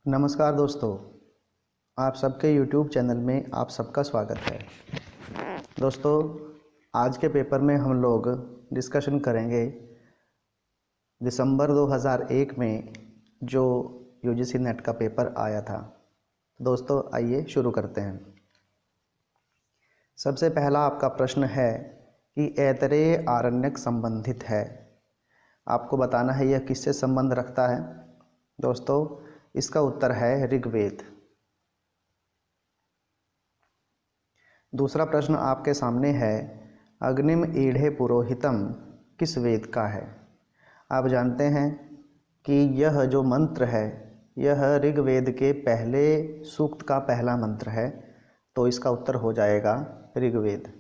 नमस्कार दोस्तों, आप सबके YouTube चैनल में आप सबका स्वागत है। दोस्तों, आज के पेपर में हम लोग डिस्कशन करेंगे दिसंबर 2001 में जो UGC नेट का पेपर आया था। दोस्तों, आइए शुरू करते हैं। सबसे पहला आपका प्रश्न है कि ऐतरेय आरण्यक संबंधित है। आपको बताना है यह किससे संबंध रखता है। दोस्तों, इसका उत्तर है ऋग्वेद। दूसरा प्रश्न आपके सामने है, अग्निम ईढ़े पुरोहितम किस वेद का है। आप जानते हैं कि यह जो मंत्र है यह ऋग्वेद के पहले सूक्त का पहला मंत्र है, तो इसका उत्तर हो जाएगा ऋग्वेद।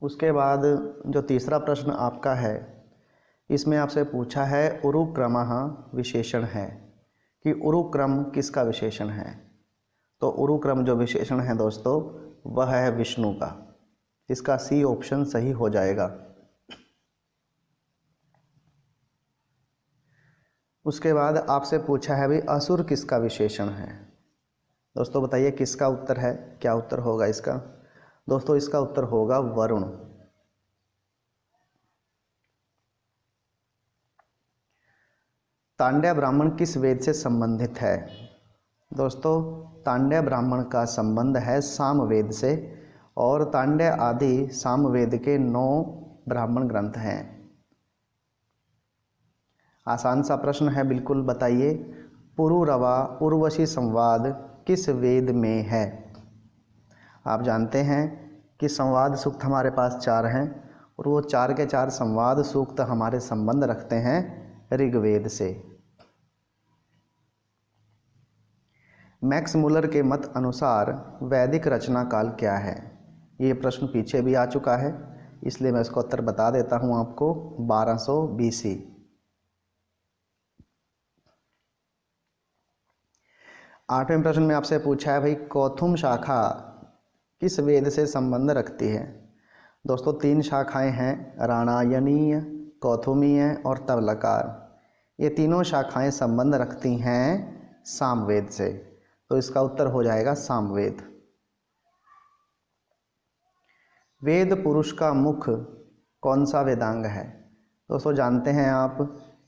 उसके बाद जो तीसरा प्रश्न आपका है, इसमें आपसे पूछा है उरुक्रमः विशेषण है कि उरुक्रम किसका विशेषण है। तो उरुक्रम जो विशेषण है दोस्तों, वह है विष्णु का। इसका सी ऑप्शन सही हो जाएगा। उसके बाद आपसे पूछा है भाई असुर किसका विशेषण है। दोस्तों बताइए किसका उत्तर है, क्या उत्तर होगा इसका। दोस्तों, इसका उत्तर होगा वरुण। तांड्या ब्राह्मण किस वेद से संबंधित है। दोस्तों, तांड्या ब्राह्मण का संबंध है सामवेद से, और तांड्या आदि सामवेद के 9 ब्राह्मण ग्रंथ हैं। आसान सा प्रश्न है, बिल्कुल बताइए। पुरुरवा उर्वशी संवाद किस वेद में है। आप जानते हैं कि संवाद सूक्त हमारे पास 4 हैं, और वो 4 के 4 संवाद सूक्त हमारे संबंध रखते हैं ऋग्वेद से। मैक्स मुलर के मत अनुसार वैदिक रचना काल क्या है। ये प्रश्न पीछे भी आ चुका है, इसलिए मैं इसका उत्तर बता देता हूं आपको, 1200 BC। आठवें प्रश्न में आपसे पूछा है भाई कौथुम शाखा किस वेद से संबंध रखती है। दोस्तों, 3 शाखाएं हैं, राणायनीय, कौथुमीय और तवलकार। ये तीनों शाखाएं संबंध रखती हैं सामवेद से, तो इसका उत्तर हो जाएगा सामवेद। वेद पुरुष का मुख कौन सा वेदांग है। दोस्तों जानते हैं आप,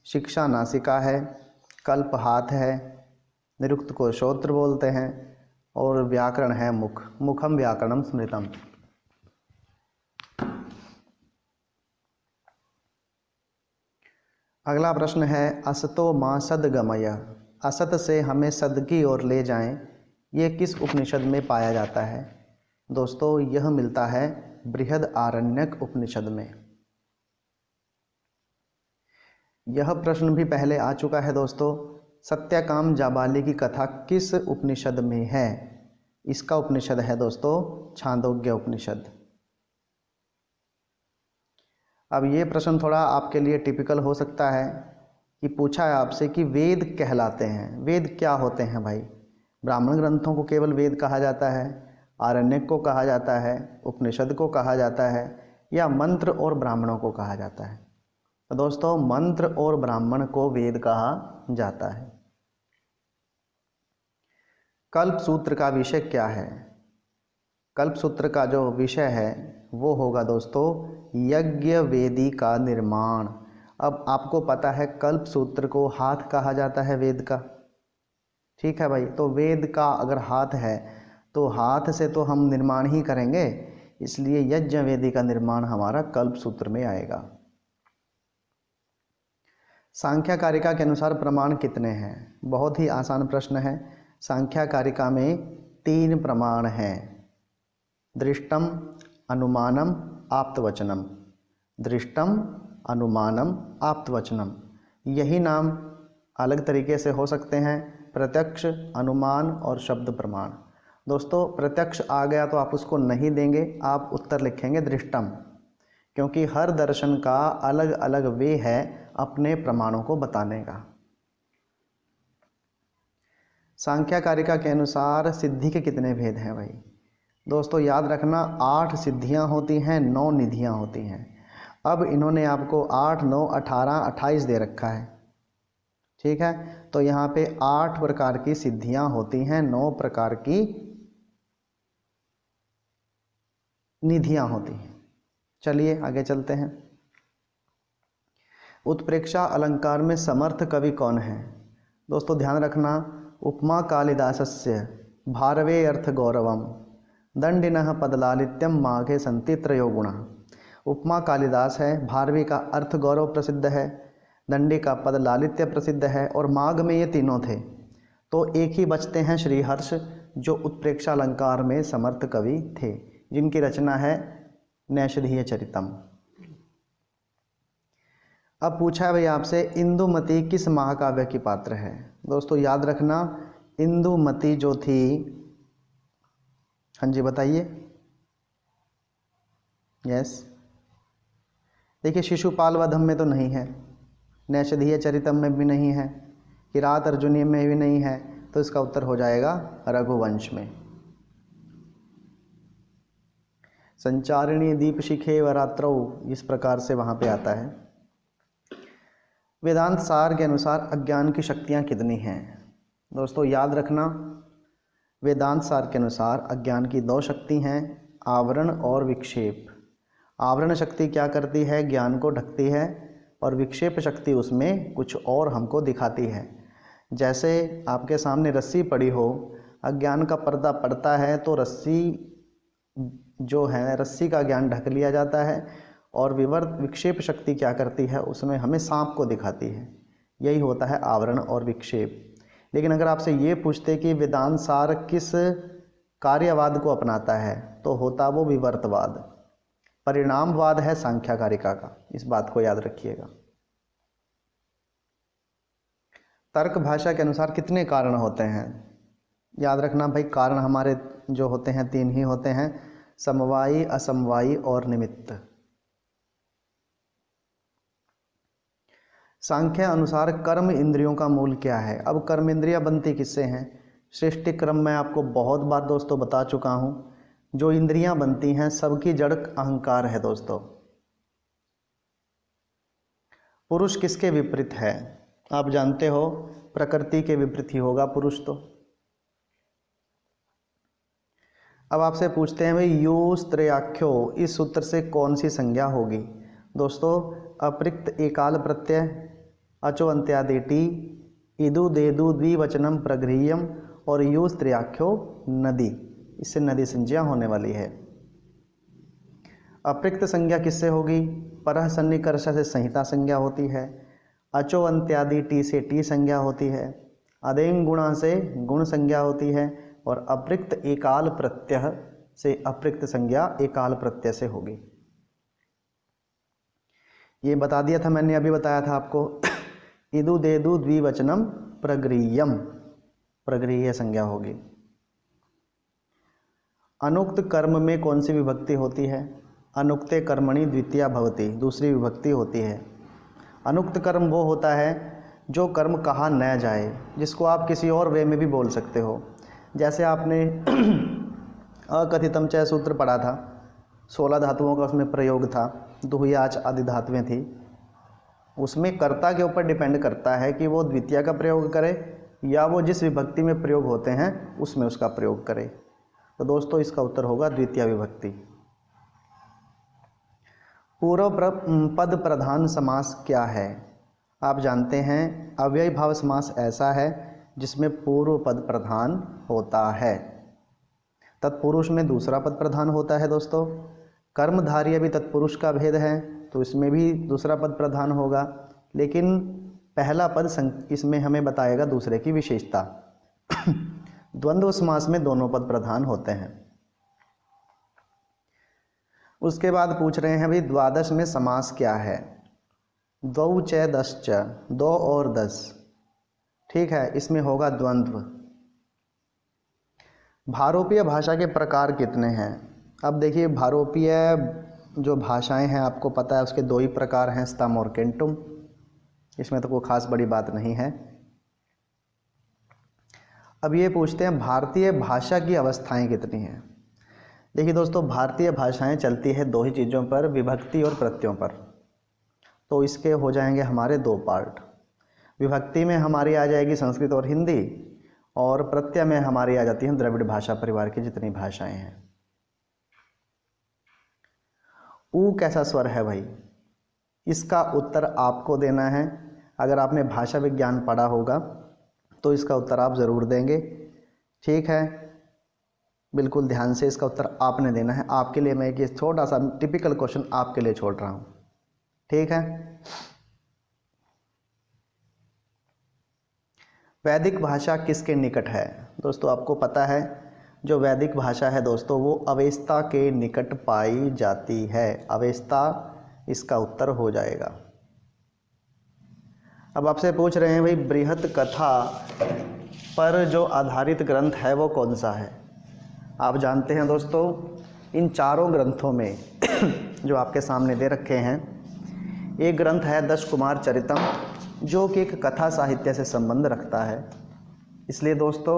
शिक्षा नासिका है, कल्प हाथ है, निरुक्त को श्रोत्र बोलते हैं, और व्याकरण है मुख। मुखम व्याकरणम स्मृतम। अगला प्रश्न है असतो मां सदगमय, असत से हमें सद की ओर ले जाएं, ये किस उपनिषद में पाया जाता है। दोस्तों, यह मिलता है बृहद आरण्यक उपनिषद में। यह प्रश्न भी पहले आ चुका है दोस्तों, सत्यकाम जाबाली की कथा किस उपनिषद में है। इसका उपनिषद है दोस्तों छांदोग्य उपनिषद। अब ये प्रश्न थोड़ा आपके लिए टिपिकल हो सकता है कि पूछा है आपसे कि वेद कहलाते हैं, वेद क्या होते हैं भाई। ब्राह्मण ग्रंथों को केवल वेद कहा जाता है, आरण्यक को कहा जाता है, उपनिषद को कहा जाता है, या मंत्र और ब्राह्मणों को कहा जाता है। तो दोस्तों, मंत्र और ब्राह्मण को वेद कहा जाता है। कल्प सूत्र का विषय क्या है। कल्प सूत्र का जो विषय है वो होगा दोस्तों यज्ञ वेदी का निर्माण। अब आपको पता है कल्प सूत्र को हाथ कहा जाता है वेद का, ठीक है भाई। तो वेद का अगर हाथ है तो हाथ से तो हम निर्माण ही करेंगे, इसलिए यज्ञ वेदी का निर्माण हमारा कल्प सूत्र में आएगा। सांख्या कारिका के अनुसार प्रमाण कितने हैं। बहुत ही आसान प्रश्न है। सांख्या कारिका में 3 प्रमाण हैं, दृष्टम, अनुमानम, आप्तवचनम। दृष्टम, अनुमानम, आप्तवचनम। यही नाम अलग तरीके से हो सकते हैं, प्रत्यक्ष, अनुमान और शब्द प्रमाण। दोस्तों, प्रत्यक्ष आ गया तो आप उसको नहीं देंगे, आप उत्तर लिखेंगे दृष्टम, क्योंकि हर दर्शन का अलग अलग वे है अपने प्रमाणों को बताने का। सांख्या कारिका के अनुसार सिद्धि के कितने भेद हैं भाई। दोस्तों याद रखना, 8 सिद्धियां होती हैं, 9 निधियां होती हैं। अब इन्होंने आपको 8, 9, 18, 28 दे रखा है। ठीक है, तो यहाँ पे 8 प्रकार की सिद्धियां होती हैं, 9 प्रकार की निधियां होती हैं। चलिए आगे चलते हैं। उत्प्रेक्षा अलंकार में समर्थ कवि कौन है? दोस्तों ध्यान रखना, उपमा कालिदासस्य भारवे अर्थ गौरवम दंडिनः पदलालित्यम माघे संति त्रयो गुणा। उपमा कालिदास है, भारवी का अर्थ गौरव प्रसिद्ध है, दंडी का पद लालित्य प्रसिद्ध है और माघ में ये तीनों थे। तो एक ही बचते हैं श्रीहर्ष, जो उत्प्रेक्षा अलंकार में समर्थ कवि थे, जिनकी रचना है नैषधीय चरितम। अब पूछा है भाई आपसे, इंदुमती किस महाकाव्य की पात्र है? दोस्तों याद रखना, इंदुमती जो थी, हाँ जी बताइए। यस, देखिए शिशुपाल वधम में तो नहीं है, नैषधीय चरितम में भी नहीं है, किरात अर्जुनी में भी नहीं है, तो इसका उत्तर हो जाएगा रघुवंश में। संचारिणी दीप शिखे वरात्रौ, इस प्रकार से वहां पे आता है। वेदांत सार के अनुसार अज्ञान की शक्तियां कितनी हैं? दोस्तों याद रखना, वेदांत सार के अनुसार अज्ञान की 2 शक्ति हैं, आवरण और विक्षेप। आवरण शक्ति क्या करती है? ज्ञान को ढकती है, और विक्षेप शक्ति उसमें कुछ और हमको दिखाती है। जैसे आपके सामने रस्सी पड़ी हो, अज्ञान का पर्दा पड़ता है तो रस्सी जो है, रस्सी का ज्ञान ढक लिया जाता है, और विक्षेप शक्ति क्या करती है? उसमें हमें सांप को दिखाती है। यही होता है आवरण और विक्षेप। लेकिन अगर आपसे ये पूछते कि वेदांत सार किस कार्यवाद को अपनाता है, तो होता वो विवर्तवाद। परिणामवाद है सांख्यकारिका का, इस बात को याद रखिएगा। तर्क भाषा के अनुसार कितने कारण होते हैं? याद रखना भाई, कारण हमारे जो होते हैं 3 ही होते हैं, समवायी, असमवायी और निमित्त। सांख्य अनुसार कर्म इंद्रियों का मूल क्या है? अब कर्म इंद्रियां बनती किससे हैं? सृष्टि क्रम में आपको बहुत बार दोस्तों बता चुका हूं, जो इंद्रियां बनती हैं सबकी जड़ अहंकार है दोस्तों। पुरुष किसके विपरीत है? आप जानते हो, प्रकृति के विपरीत ही होगा पुरुष तो। अब आपसे पूछते हैं भाई, यूस्त्रयाख्यो, इस सूत्र से कौन सी संज्ञा होगी? दोस्तों अपृक्त एकाल प्रत्यय, अचो अंत्यादि टी, इदु देदु द्विवचनम प्रगृह्यम और यूस्त्रयाख्यो नदी, इससे नदी संज्ञा होने वाली है। अपृक्त संज्ञा किससे होगी? परह सन्निकर्ष से संहिता संज्ञा होती है, अचो अंत्यादि टी से टी संज्ञा होती है, अदेंग गुणा से गुण संज्ञा होती है, और अपृक्त एकाल प्रत्यय से अपृक्त संज्ञा एकाल प्रत्यय से होगी। ये बता दिया था मैंने, अभी बताया था आपको। इदु देदु द्विवचनम प्रगृह्यम, प्रगृह्य संज्ञा होगी। अनुक्त कर्म में कौन सी विभक्ति होती है? अनुक्ते कर्मणि द्वितीया भवति, दूसरी विभक्ति होती है। अनुक्त कर्म वो होता है जो कर्म कहा न जाए, जिसको आप किसी और वे में भी बोल सकते हो। जैसे आपने अकथितम चय सूत्र पढ़ा था, 16 धातुओं का उसमें प्रयोग था, दुह्याच आदि धातुएं थी। उसमें कर्ता के ऊपर डिपेंड करता है कि वो द्वितीय का प्रयोग करे या वो जिस विभक्ति में प्रयोग होते हैं उसमें उसका प्रयोग करे। तो दोस्तों इसका उत्तर होगा द्वितीय विभक्ति। पूर्व पद प्रधान समास क्या है? आप जानते हैं अव्ययी भाव समास ऐसा है जिसमें पूर्व पद प्रधान होता है। तत्पुरुष में दूसरा पद प्रधान होता है दोस्तों। कर्मधारय भी तत्पुरुष का भेद है, तो इसमें भी दूसरा पद प्रधान होगा, लेकिन पहला पद इसमें हमें बताएगा दूसरे की विशेषता। द्वंद्व समास में दोनों पद प्रधान होते हैं। उसके बाद पूछ रहे हैं भाई द्वादश में समास क्या है? द्वौ च दश्च, 2 और 10। ठीक है, इसमें होगा द्वंद्व। भारोपीय भाषा के प्रकार कितने हैं? अब देखिए, भारोपीय जो भाषाएं हैं आपको पता है उसके 2 ही प्रकार हैं, स्तम और केंटुम। इसमें तो कोई खास बड़ी बात नहीं है। अब ये पूछते हैं भारतीय भाषा की अवस्थाएं कितनी हैं? देखिए दोस्तों, भारतीय भाषाएं चलती है 2 ही चीज़ों पर, विभक्ति और प्रत्ययों पर। तो इसके हो जाएंगे हमारे 2 पार्ट। विभक्ति में हमारी आ जाएगी संस्कृत और हिंदी, और प्रत्यय में हमारी आ जाती हैं द्रविड़ भाषा परिवार की जितनी भाषाएं हैं। ऊ कैसा स्वर है भाई, इसका उत्तर आपको देना है। अगर आपने भाषा विज्ञान पढ़ा होगा तो इसका उत्तर आप ज़रूर देंगे, ठीक है। बिल्कुल ध्यान से इसका उत्तर आपने देना है। आपके लिए मैं एक छोटा सा टिपिकल क्वेश्चन आपके लिए छोड़ रहा हूँ, ठीक है। वैदिक भाषा किसके निकट है? दोस्तों आपको पता है जो वैदिक भाषा है दोस्तों वो अवेस्ता के निकट पाई जाती है। अवेस्ता इसका उत्तर हो जाएगा। अब आपसे पूछ रहे हैं भाई बृहत कथा पर जो आधारित ग्रंथ है वो कौन सा है? आप जानते हैं दोस्तों इन चारों ग्रंथों में जो आपके सामने दे रखे हैं, एक ग्रंथ है दश कुमार चरितम जो कि एक कथा साहित्य से संबंध रखता है, इसलिए दोस्तों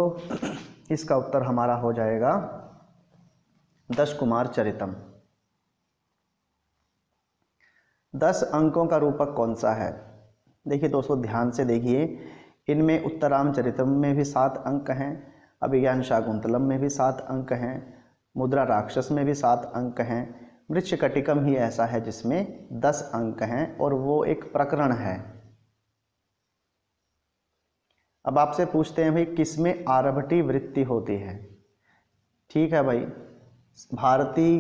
इसका उत्तर हमारा हो जाएगा दश कुमार चरितम। 10 अंकों का रूपक कौन सा है? देखिए दोस्तों ध्यान से देखिए, इनमें उत्तराम चरितम में भी 7 अंक हैं, अभिज्ञान शाकुंतलम में भी 7 अंक हैं, मुद्रा राक्षस में भी 7 अंक हैं, मृच्छकटिकम ही ऐसा है जिसमें 10 अंक हैं और वो एक प्रकरण है। अब आपसे पूछते हैं भाई किसमें आरभटी वृत्ति होती है? ठीक है भाई, भारती,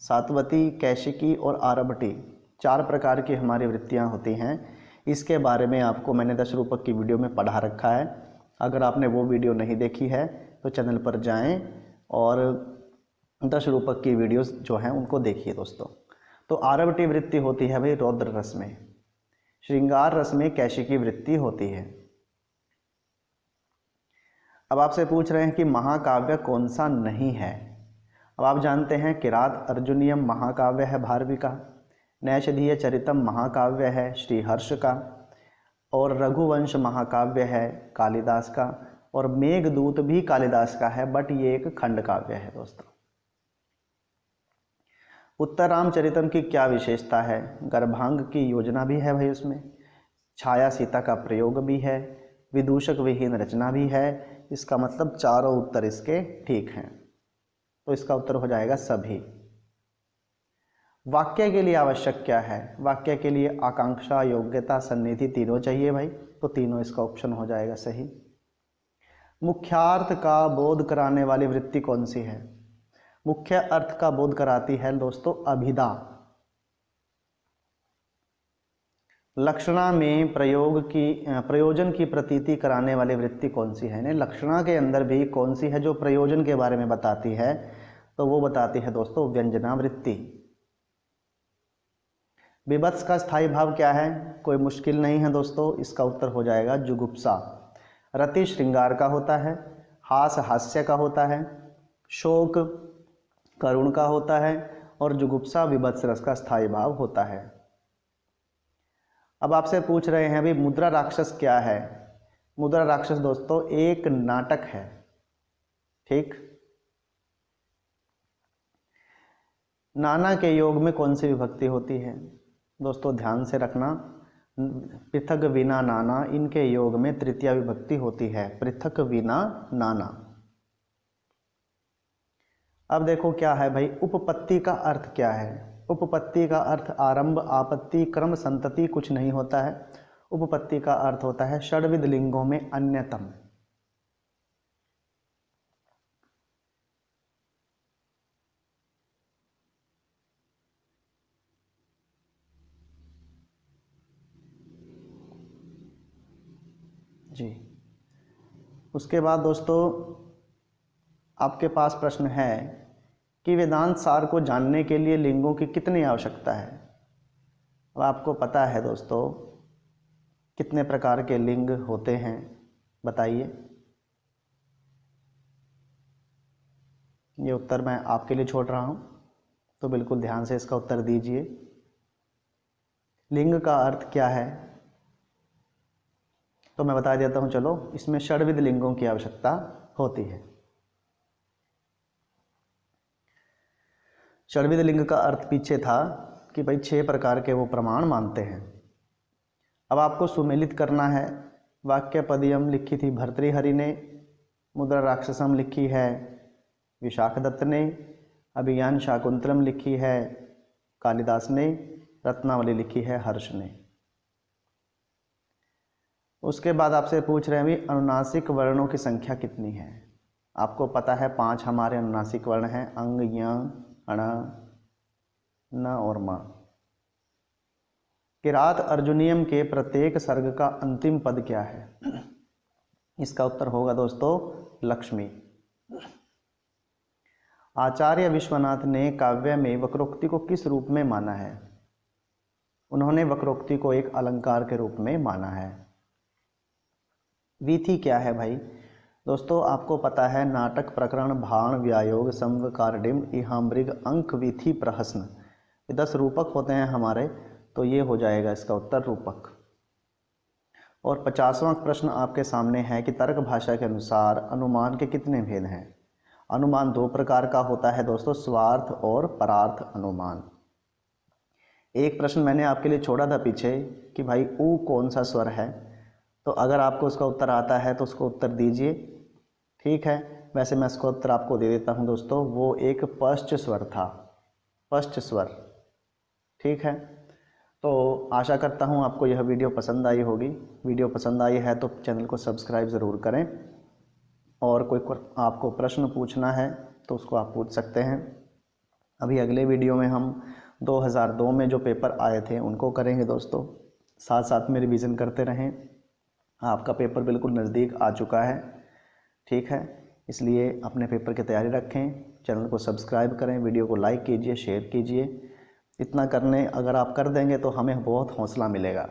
सातवती, कैशिकी और आरभटी 4 प्रकार की हमारी वृत्तियां होती हैं। इसके बारे में आपको मैंने 10 रूपक की वीडियो में पढ़ा रखा है। अगर आपने वो वीडियो नहीं देखी है तो चैनल पर जाएं और 10 रूपक की वीडियोस जो हैं उनको देखिए दोस्तों। तो आरभटी वृत्ति होती है भाई रौद्र रस में, श्रृंगार रस में कैशिकी वृत्ति होती है। अब आपसे पूछ रहे हैं कि महाकाव्य कौन सा नहीं है? अब आप जानते हैं किरात अर्जुनियम महाकाव्य है भारवी का, नैषधीय चरितम महाकाव्य है श्रीहर्ष का, और रघुवंश महाकाव्य है कालिदास का, और मेघदूत भी कालिदास का है बट ये एक खंड काव्य है दोस्तों। उत्तराम चरितम की क्या विशेषता है? गर्भांग की योजना भी है भाई उसमें, छाया सीता का प्रयोग भी है, विदूषक विहीन रचना भी है। इसका मतलब चारों उत्तर इसके ठीक हैं, तो इसका उत्तर हो जाएगा सभी। वाक्य के लिए आवश्यक क्या है? वाक्य के लिए आकांक्षा, योग्यता, सन्निधि तीनों चाहिए भाई, तो तीनों इसका ऑप्शन हो जाएगा सही। मुख्यार्थ का बोध कराने वाली वृत्ति कौन सी है? मुख्य अर्थ का बोध कराती है दोस्तों अभिधा। लक्षणा में प्रयोजन की प्रतीति कराने वाली वृत्ति कौन सी है? लक्षणा के अंदर भी कौन सी है जो प्रयोजन के बारे में बताती है? तो वो बताती है दोस्तों व्यंजना वृत्ति। विभत्स का स्थायी भाव क्या है? कोई मुश्किल नहीं है दोस्तों, इसका उत्तर हो जाएगा जुगुप्सा। रति श्रृंगार का होता है, हास हास्य का होता है, शोक करुण का होता है, और जुगुप्सा विभत्स रस का स्थायी भाव होता है। अब आपसे पूछ रहे हैं अभी मुद्रा राक्षस क्या है? मुद्रा राक्षस दोस्तों एक नाटक है, ठीक। नाना के योग में कौन सी विभक्ति होती है? दोस्तों ध्यान से रखना, पृथक विना नाना इनके योग में तृतीया विभक्ति होती है, पृथक विना नाना। अब देखो क्या है भाई, उपपत्ति का अर्थ क्या है? उपपत्ति का अर्थ आरंभ, आपत्ति, क्रम, संतति कुछ नहीं होता है। उपपत्ति का अर्थ होता है षड्विध लिंगों में अन्यतम। जी, उसके बाद दोस्तों आपके पास प्रश्न है कि वेदांत सार को जानने के लिए लिंगों की कितनी आवश्यकता है? अब आपको पता है दोस्तों कितने प्रकार के लिंग होते हैं, बताइए। ये उत्तर मैं आपके लिए छोड़ रहा हूं, तो बिल्कुल ध्यान से इसका उत्तर दीजिए। लिंग का अर्थ क्या है तो मैं बता देता हूं, चलो। इसमें षड्विध लिंगों की आवश्यकता होती है। षड्विध लिंग का अर्थ पीछे था कि भाई 6 प्रकार के वो प्रमाण मानते हैं। अब आपको सुमेलित करना है। वाक्य पदीयम लिखी थी भर्तृहरि ने, मुद्रा राक्षसम लिखी है विशाखदत्त ने, अभिज्ञान शाकुंतलम लिखी है कालिदास ने, रत्नावली लिखी है हर्ष ने। उसके बाद आपसे पूछ रहे हैं भी अनुनासिक वर्णों की संख्या कितनी है। आपको पता है 5 हमारे अनुनासिक वर्ण हैं, अंग, य, अण, न और म। किरात अर्जुनियम के प्रत्येक सर्ग का अंतिम पद क्या है? इसका उत्तर होगा दोस्तों लक्ष्मी। आचार्य विश्वनाथ ने काव्य में वक्रोक्ति को किस रूप में माना है? उन्होंने वक्रोक्ति को एक अलंकार के रूप में माना है। वीथी क्या है भाई? दोस्तों आपको पता है नाटक, प्रकरण, भाण, व्यायोग, संव, कार्डिम, इहामृग, अंक, वीथी, प्रहसन, ये 10 रूपक होते हैं हमारे, तो ये हो जाएगा इसका उत्तर रूपक। और 50वां प्रश्न आपके सामने है कि तर्क भाषा के अनुसार अनुमान के कितने भेद हैं? अनुमान 2 प्रकार का होता है दोस्तों, स्वार्थ और परार्थ अनुमान। एक प्रश्न मैंने आपके लिए छोड़ा था पीछे कि भाई ऊ कौन सा स्वर है, तो अगर आपको उसका उत्तर आता है तो उसको उत्तर दीजिए, ठीक है। वैसे मैं इसका उत्तर आपको दे देता हूं दोस्तों, वो एक पश्च स्वर था, पश्च स्वर, ठीक है। तो आशा करता हूं आपको यह वीडियो पसंद आई होगी। वीडियो पसंद आई है तो चैनल को सब्सक्राइब ज़रूर करें, और कोई आपको प्रश्न पूछना है तो उसको आप पूछ सकते हैं। अभी अगले वीडियो में हम 2002 में जो पेपर आए थे उनको करेंगे दोस्तों। साथ साथ में रिवीजन करते रहें, आपका पेपर बिल्कुल नज़दीक आ चुका है, ठीक है। इसलिए अपने पेपर की तैयारी रखें, चैनल को सब्सक्राइब करें, वीडियो को लाइक कीजिए, शेयर कीजिए। इतना करने अगर आप कर देंगे तो हमें बहुत हौसला मिलेगा।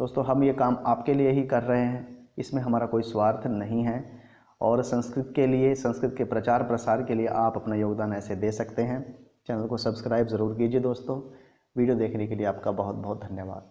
दोस्तों हम ये काम आपके लिए ही कर रहे हैं, इसमें हमारा कोई स्वार्थ नहीं है। और संस्कृत के लिए, संस्कृत के प्रचार प्रसार के लिए आप अपना योगदान ऐसे दे सकते हैं। चैनल को सब्सक्राइब ज़रूर कीजिए दोस्तों। वीडियो देखने के लिए आपका बहुत बहुत धन्यवाद।